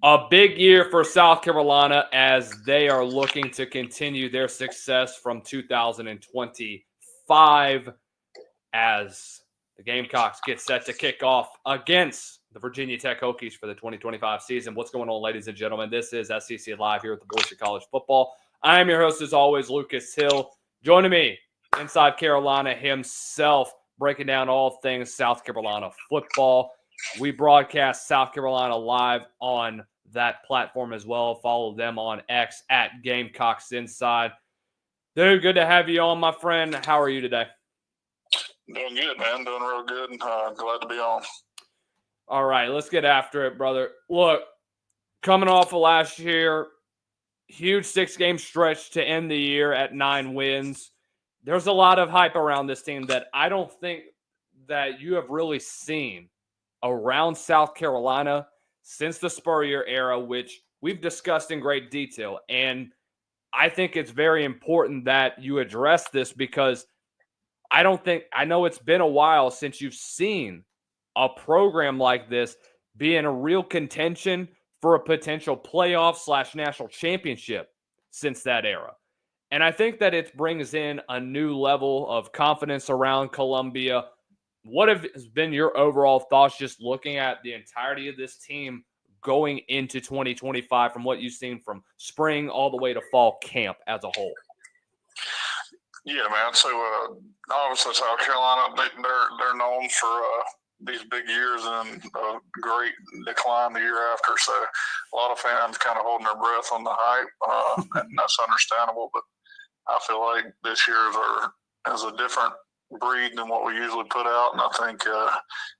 A big year for South Carolina as they are looking to continue their success from 2025 as the Gamecocks get set to kick off against the Virginia Tech Hokies for the 2025 season. What's going on, ladies and gentlemen? This is SEC Live here at the Voice of College Football. I am your host, as always, Lucas Hill. Joining me, Inside Carolina himself, breaking down all things South Carolina football. We broadcast South Carolina live on that platform as well. Follow them on X at Gamecocks Inside. Dude, good to have you on, my friend. How are you today? Doing good, man. Doing real good. Glad to be on. All right, let's get after it, brother. Look, coming off of last year, huge 6-game stretch to end the year at 9 wins. There's a lot of hype around this team that I don't think that you have really seen around South Carolina since the Spurrier era, which we've discussed in great detail. And I think it's very important that you address this because I know it's been a while since you've seen a program like this be in a real contention for a potential playoff / national championship since that era. And I think that it brings in a new level of confidence around Columbia. What have been your overall thoughts just looking at the entirety of this team going into 2025 from what you've seen from spring all the way to fall camp as a whole? Yeah, man. So obviously South Carolina, they're known for these big years and a great decline the year after. So a lot of fans kind of holding their breath on the hype, and that's understandable. But I feel like this year is a different breed than what we usually put out, and I think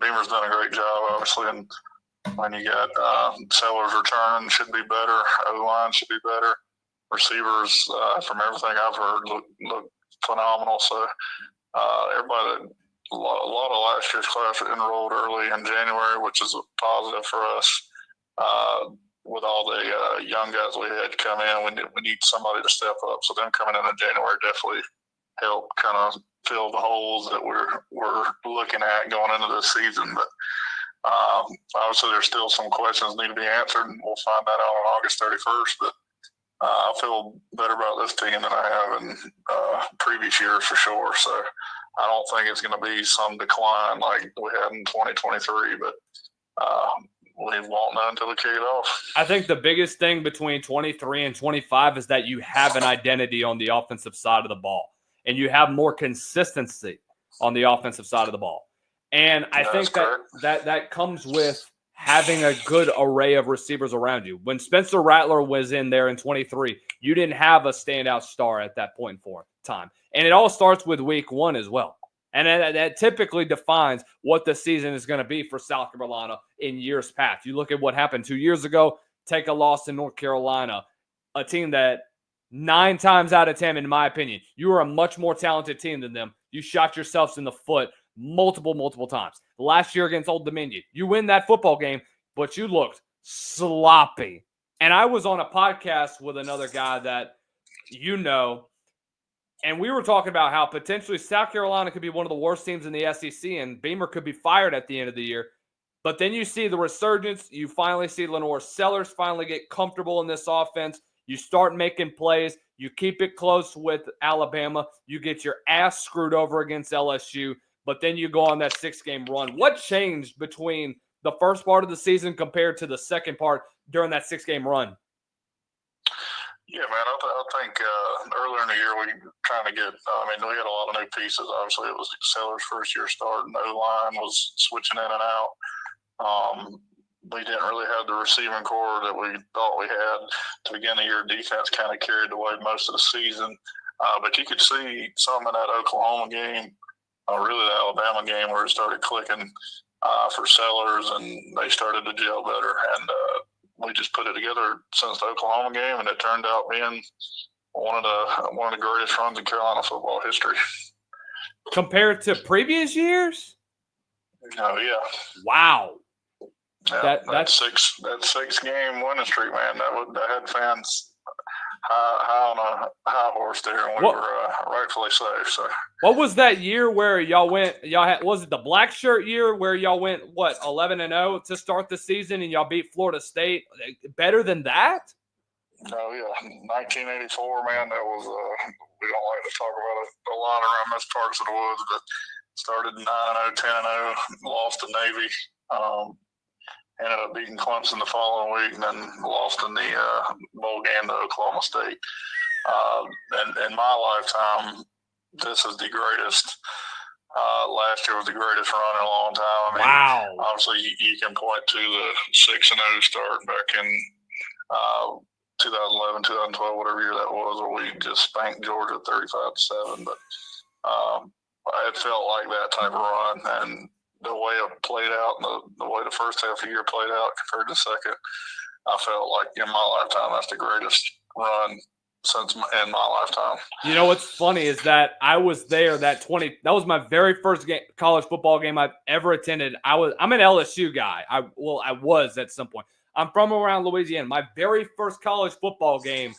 Beamer's done a great job, obviously. And when you got Sellers returning, should be better. O-line should be better. Receivers, from everything I've heard, look phenomenal. So everybody, a lot of last year's class enrolled early in January, which is a positive for us. With all the young guys we had come in, we need somebody to step up. So them coming in January definitely helped kind of fill the holes that we're looking at going into this season. But obviously there's still some questions need to be answered, and we'll find that out on August 31st. But I feel better about this team than I have in previous years for sure. So I don't think it's going to be some decline like we had in 2023, but we won't know until we kick it off. I think the biggest thing between 23 and 25 is that you have an identity on the offensive side of the ball, and you have more consistency on the offensive side of the ball. And I think that comes with having a good array of receivers around you. When Spencer Rattler was in there in 23, you didn't have a standout star at that point in time. And it all starts with week 1 as well. And that typically defines what the season is going to be for South Carolina in years past. You look at what happened 2 years ago, take a loss in North Carolina, a team that 9 times out of 10, in my opinion, you are a much more talented team than them. You shot yourselves in the foot multiple times. Last year against Old Dominion, you win that football game, but you looked sloppy. And I was on a podcast with another guy that you know, and we were talking about how potentially South Carolina could be one of the worst teams in the SEC, and Beamer could be fired at the end of the year. But then you see the resurgence. You finally see Lenore Sellers finally get comfortable in this offense. You start making plays. You keep it close with Alabama. You get your ass screwed over against LSU. But then you go on that 6-game run. What changed between the first part of the season compared to the second part during that 6-game run? Yeah, man, I think earlier in the year we trying to get we had a lot of new pieces. Obviously, it was Sellers' first year starting. The O-line was switching in and out. We didn't really have the receiving core that we thought we had to begin the year. Defense kind of carried the way most of the season. But you could see some in that Oklahoma game, really the Alabama game, where it started clicking for Sellers, and they started to gel better. And we just put it together since the Oklahoma game, and it turned out being one of the greatest runs in Carolina football history. Compared to previous years? Oh yeah. Wow. Yeah, that 6-game winning streak, man. That had fans high on a high horse there, and we were rightfully so. So, what was that year where y'all went? Was it the black shirt year where y'all went 11-0 to start the season, and y'all beat Florida State? Better than that? No, yeah, 1984, man. That was we don't like to talk about it a lot around this parts of the woods, but started 9-0, 10-0, lost to Navy. Ended up beating Clemson the following week, and then lost in the bowl game to Oklahoma State. In my lifetime, this is the greatest. Last year was the greatest run in a long time. I mean, wow. Obviously, you can point to the 6-0 start back in 2011, 2012, whatever year that was, where we just spanked Georgia 35-7. But it felt like that type of run, and the way it played out, the way the first half of the year played out compared to the second, I felt like in my lifetime that's the greatest run in my lifetime. You know what's funny is that I was there that was my very first college football game I've ever attended. I'm an LSU guy. I was at some point. I'm from around Louisiana. My very first college football game,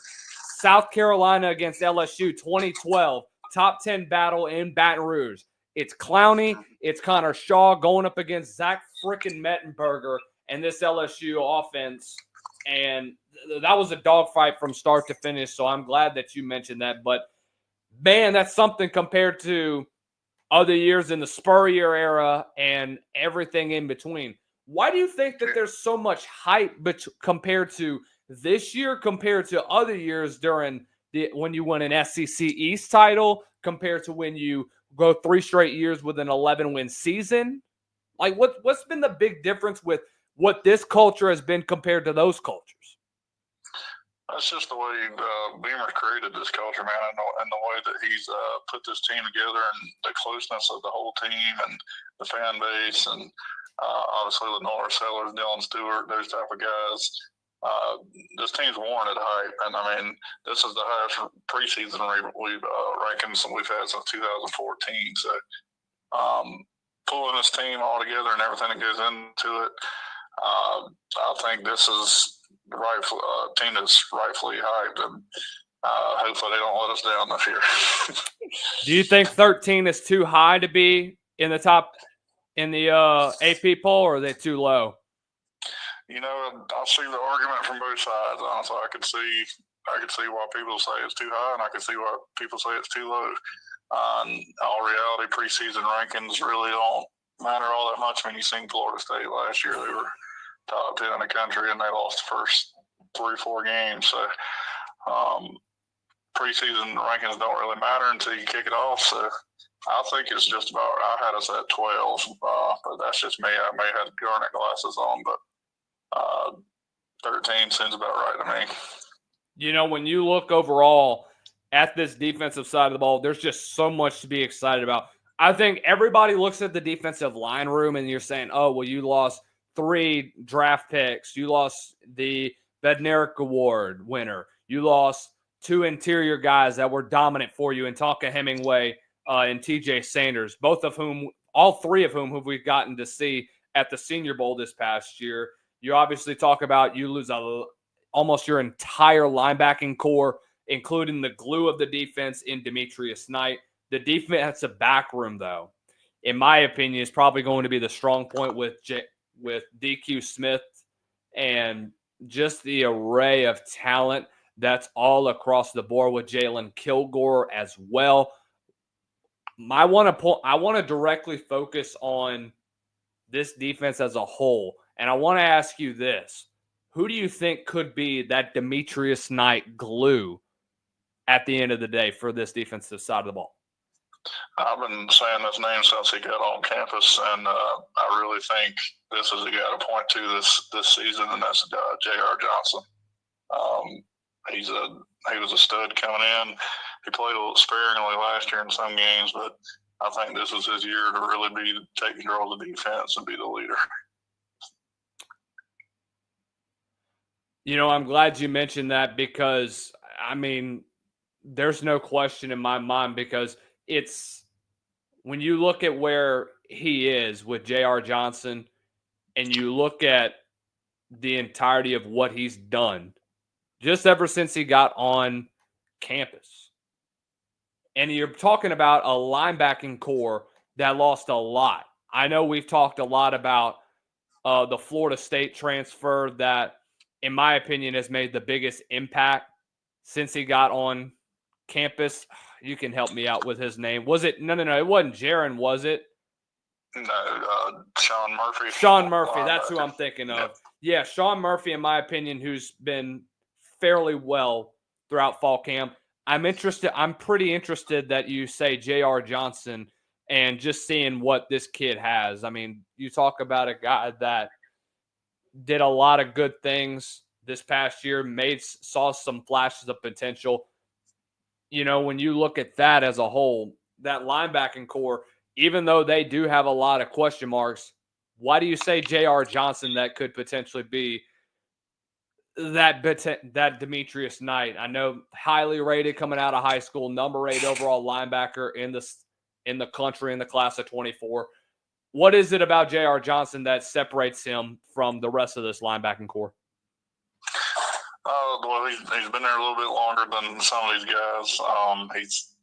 South Carolina against LSU, 2012, top 10 battle in Baton Rouge. It's Clowney, it's Connor Shaw going up against Zach frickin' Mettenberger and this LSU offense. And that was a dogfight from start to finish, so I'm glad that you mentioned that. But, man, that's something compared to other years in the Spurrier era and everything in between. Why do you think that there's so much hype compared to this year compared to other years during when you won an SEC East title compared to when you go 3 straight years with an 11-win season? Like, what's been the big difference with what this culture has been compared to those cultures? That's just the way Beamer created this culture, man, and the way that he's put this team together, and the closeness of the whole team and the fan base, and obviously Lenore Sellers, Dylan Stewart, those type of guys. This team's warranted hype, and I mean, this is the highest preseason we've rankings we've had since 2014. So, pulling this team all together and everything that goes into it, I think this is a team that's rightfully hyped, and hopefully they don't let us down this year. Do you think 13 is too high to be in the top in the AP poll, or are they too low? You know, I see the argument from both sides. Honestly, I could see why people say it's too high, and I can see why people say it's too low. In all reality, preseason rankings really don't matter all that much. I mean, you seen Florida State last year; they were top 10 in the country, and they lost the first 3-4 games. So, preseason rankings don't really matter until you kick it off. So, I think it's just about. I had us at 12, but that's just me. I may have garnet glasses on, but 13 seems about right to me. You know, when you look overall at this defensive side of the ball, there's just so much to be excited about. I think everybody looks at the defensive line room and you're saying, oh, well, you lost 3 draft picks. You lost the Bednarik Award winner. You lost 2 interior guys that were dominant for you in Tonka Hemingway and TJ Sanders, all 3 of whom have we gotten to see at the Senior Bowl this past year. You obviously talk about you lose almost your entire linebacking core, including the glue of the defense in Demetrius Knight. The defensive back room, though, in my opinion, is probably going to be the strong point with DQ Smith and just the array of talent that's all across the board with Jalen Kilgore as well. I want to directly focus on this defense as a whole. And I want to ask you this. Who do you think could be that Demetrius Knight glue at the end of the day for this defensive side of the ball? I've been saying his name since he got on campus, and I really think this is the guy to point to this season, and that's J.R. Johnson. He was a stud coming in. He played a little sparingly last year in some games, but I think this is his year to really take control of the defense and be the leader. You know, I'm glad you mentioned that because, I mean, there's no question in my mind because it's when you look at where he is with J.R. Johnson and you look at the entirety of what he's done just ever since he got on campus. And you're talking about a linebacking core that lost a lot. I know we've talked a lot about the Florida State transfer that, in my opinion, has made the biggest impact since he got on campus. You can help me out with his name. Was it? No. It wasn't Jaron, was it? No, Sean Murphy. Sean Murphy. That's who I'm thinking of. Yeah, Sean Murphy, in my opinion, who's been fairly well throughout fall camp. I'm pretty interested that you say J.R. Johnson and just seeing what this kid has. I mean, you talk about a guy that did a lot of good things this past year, saw some flashes of potential. You know, when you look at that as a whole, that linebacking core, even though they do have a lot of question marks, why do you say J.R. Johnson that could potentially be that Demetrius Knight? I know highly rated coming out of high school, number 8 overall linebacker in the country in the class of 24. What is it about J.R. Johnson that separates him from the rest of this linebacking core? Well, he's been there a little bit longer than some of these guys. He's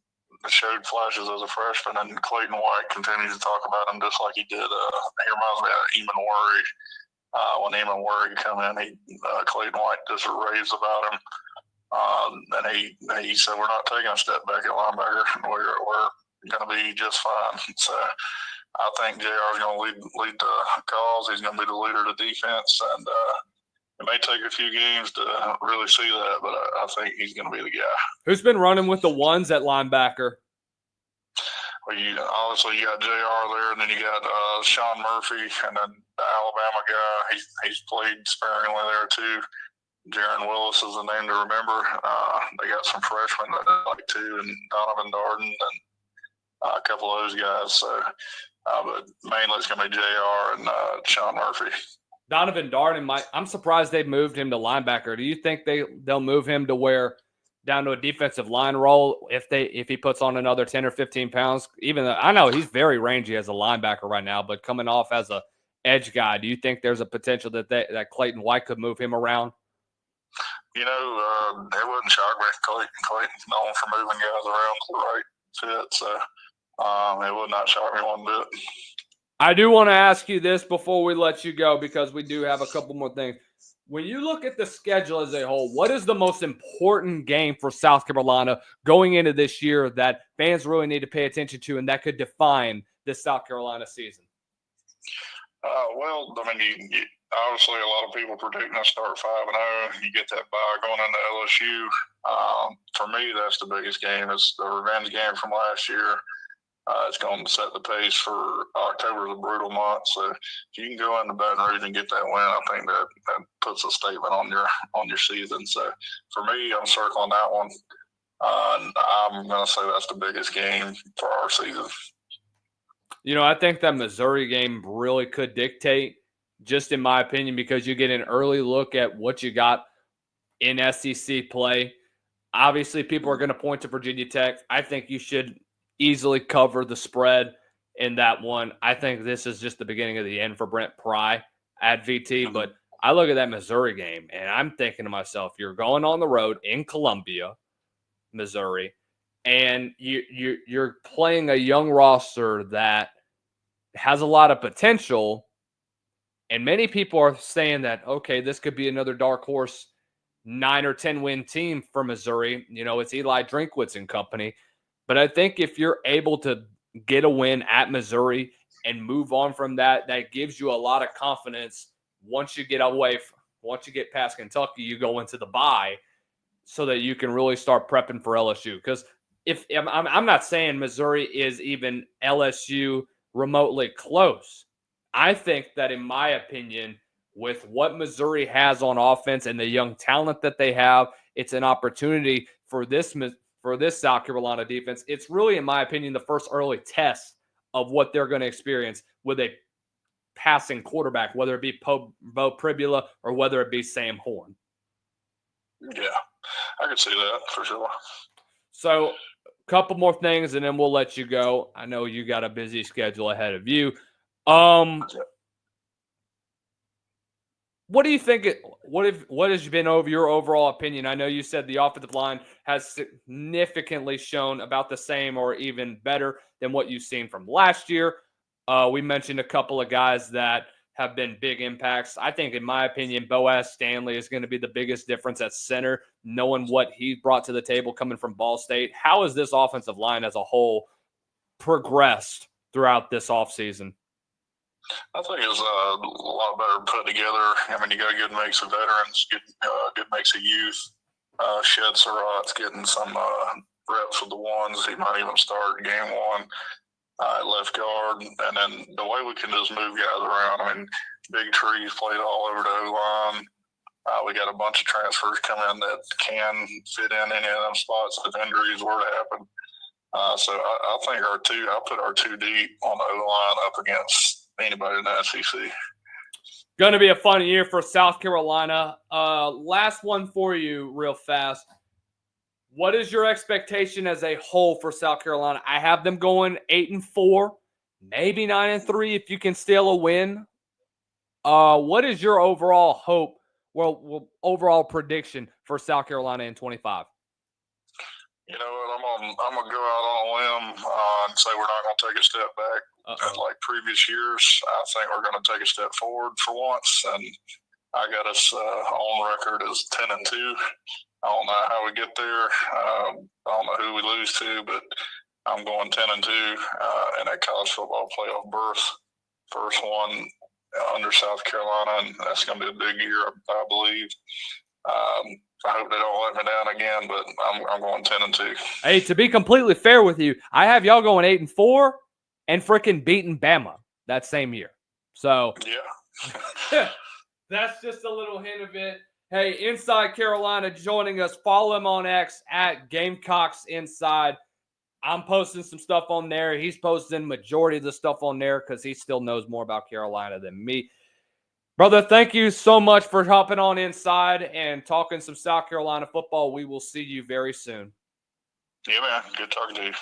showed flashes as a freshman, and Clayton White continues to talk about him just like he did. He reminds me of Eamon Worry. When Eamon Worry came in, Clayton White just raved about him. And he said, "We're not taking a step back at linebacker. We're going to be just fine." So I think JR is going to lead the calls. He's going to be the leader of the defense, and it may take a few games to really see that, but I think he's going to be the guy. Who's been running with the ones at linebacker? Well, obviously you got JR there, and then you got Sean Murphy, and then the Alabama guy. He's played sparingly there too. Jaron Willis is the name to remember. They got some freshmen that I like too, and Donovan Darden, and a couple of those guys. So, but mainly it's going to be JR and Sean Murphy. Donovan Darden, I'm surprised they moved him to linebacker. Do you think they'll move him to down to a defensive line role if he puts on another 10 or 15 pounds? Even though I know he's very rangy as a linebacker right now, but coming off as a edge guy, do you think there's a potential that Clayton White could move him around? You know, it wouldn't shock me. Clayton's known for moving guys around to the right fit, so it would not shock me one bit. I do want to ask you this before we let you go, because we do have a couple more things. When you look at the schedule as a whole, what is the most important game for South Carolina going into this year that fans really need to pay attention to and that could define this South Carolina season? Well, I mean, obviously a lot of people predicting us start 5-0. You get that bye going into LSU. For me, that's the biggest game. It's the revenge game from last year. It's going to set the pace for October, the brutal month. So if you can go into Baton Rouge and get that win, I think that puts a statement on your season. So for me, I'm circling that one. And I'm going to say that's the biggest game for our season. You know, I think that Missouri game really could dictate, just in my opinion, because you get an early look at what you got in SEC play. Obviously, people are going to point to Virginia Tech. I think you should easily cover the spread in that one. I think this is just the beginning of the end for Brent Pry at VT. But I look at that Missouri game, and I'm thinking to myself, you're going on the road in Columbia, Missouri, and you're playing a young roster that has a lot of potential. And many people are saying that, okay, this could be another dark horse 9 or 10 win team for Missouri. You know, it's Eli Drinkwitz and company. But I think if you're able to get a win at Missouri and move on from that, that gives you a lot of confidence. Once you get past Kentucky, you go into the bye so that you can really start prepping for LSU. Because I'm not saying Missouri is even LSU remotely close. I think that, in my opinion, with what Missouri has on offense and the young talent that they have, it's an opportunity for this South Carolina defense. It's really, in my opinion, the first early test of what they're going to experience with a passing quarterback, whether it be Bo Pribula or whether it be Sam Horn. Yeah, I can see that for sure. So, a couple more things, and then we'll let you go. I know you got a busy schedule ahead of you. What do you think? What has been over your overall opinion? I know you said the offensive line has significantly shown about the same or even better than what you've seen from last year. We mentioned a couple of guys that have been big impacts. I think, in my opinion, Boaz Stanley is going to be the biggest difference at center, knowing what he brought to the table coming from Ball State. How has this offensive line as a whole progressed throughout this offseason? I think it's a lot better put together. I mean, you got a good mix of veterans, good mix of youth. Shed Surratt's getting some reps with the ones. He might even start game one at left guard. And then the way we can just move guys around. I mean, Big Tree's played all over the O-line. We got a bunch of transfers coming that can fit in any of them spots if injuries were to happen. So I think I put our two deep on the O-line up against anybody in the SEC. Going to be a fun year for South Carolina. Last one for you real fast. What is your expectation as a whole for South Carolina? I have them going 8-4, maybe 9-3 if you can steal a win. What is your overall hope, overall prediction for South Carolina in 25? You know what? I'm gonna go out on a limb and say we're not gonna take a step back like previous years. I think we're gonna take a step forward for once, and I got us on record as 10-2. I don't know how we get there. I don't know who we lose to, but I'm going 10-2 in that college football playoff berth. First one under South Carolina, and that's going to be a big year, I believe. I hope they don't let me down again, but I'm going 10-2. Hey, to be completely fair with you, I have y'all going 8-4 and freaking beating Bama that same year. So yeah, that's just a little hint of it. Hey, Inside Carolina joining us. Follow him on X at Gamecocks Inside. I'm posting some stuff on there. He's posting majority of the stuff on there because he still knows more about Carolina than me. Brother, thank you so much for hopping on Inside and talking some South Carolina football. We will see you very soon. Yeah, man. Good talking to you.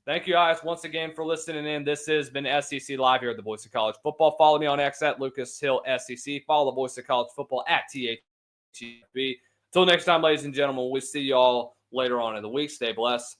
Thank you, guys, once again for listening in. This has been SEC Live here at the Voice of College Football. Follow me on X at Lucas Hill SEC. Follow the Voice of College Football at THTB. Until next time, ladies and gentlemen, we'll see you all later on in the week. Stay blessed.